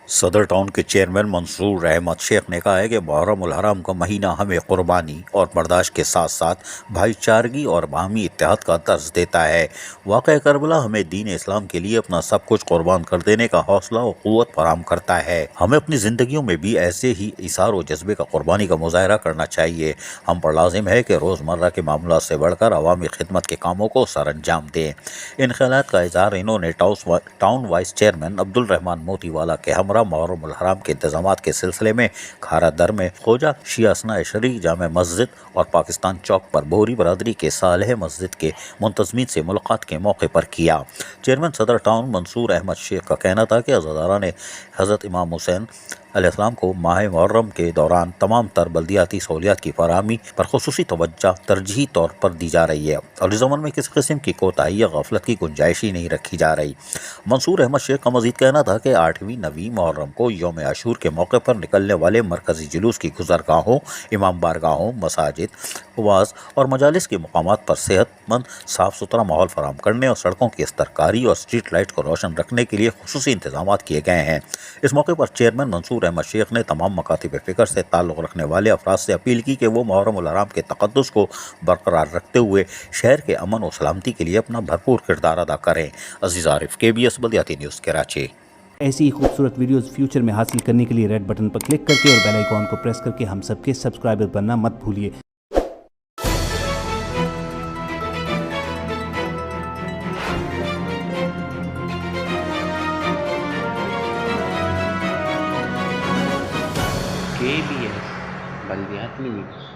صدر ٹاؤن کے چیئرمین منصور احمد شیخ نے کہا ہے کہ محرم الحرام کا مہینہ ہمیں قربانی اور برداشت کے ساتھ ساتھ بھائی چارگی اور باہمی اتحاد کا درس دیتا ہے۔ واقعہ کربلا ہمیں دین اسلام کے لیے اپنا سب کچھ قربان کر دینے کا حوصلہ و قوت فراہم کرتا ہے۔ ہمیں اپنی زندگیوں میں بھی ایسے ہی ایثار و جذبے کا قربانی کا مظاہرہ کرنا چاہیے۔ ہم پر لازم ہے کہ روزمرہ کے معاملات سے بڑھ کر عوامی خدمت کے کاموں کو سر انجام دیں۔ ان خیالات کا اظہار انہوں نے ٹاؤن وائس چیئرمین عبدالرحمان موتی والا کے ہمراہ محرم الحرام کے انتظامات کے سلسلے میں کھارا در میں خواجہ شیعہ اثناء شریع جامع مسجد اور پاکستان چوک پر بوری برادری کے صالح مسجد کے منتظمین سے ملاقات کے موقع پر کیا۔ چیئرمین صدر ٹاؤن منصور احمد شیخ کا کہنا تھا کہ عزادارہ نے حضرت امام حسین علیہ السلام کو ماہ محرم کے دوران تمام تر بلدیاتی سہولیات کی فراہمی پر خصوصی توجہ ترجیحی طور پر دی جا رہی ہے اور اس عمل میں کسی قسم کی کوتاہی یا غفلت کی گنجائش ہی نہیں رکھی جا رہی۔ منصور احمد شیخ کا مزید کہنا تھا کہ 8ویں 9ویں محرم کو یوم عاشور کے موقع پر نکلنے والے مرکزی جلوس کی گزرگاہوں، امام بارگاہوں، مساجد، واعظ اور مجالس کے مقامات پر صحت مند صاف ستھرا ماحول فراہم کرنے اور سڑکوں کی استرکاری اور اسٹریٹ لائٹ کو روشن رکھنے کے لیے خصوصی انتظامات کیے گئے ہیں۔ اس موقع پر چیئرمین منصور احمد شیخ نے تمام مکاتب فکر سے تعلق رکھنے والے افراد سے اپیل کی کہ وہ محرم الحرام کے تقدس کو برقرار رکھتے ہوئے شہر کے امن و سلامتی کے لیے اپنا بھرپور کردار ادا کریں۔ عزیز عارف، KBS بلدیاتی نیوز کراچی۔ ایسی ہی خوبصورت ویڈیوز فیوچر میں حاصل کرنے کے لیے ریڈ بٹن پر کلک کر کے اور بیل آئیکن کو پریس کر کے ہم سب کے سبسکرائبر بننا مت بھولیے۔ KBS بلدیاتی نیوز۔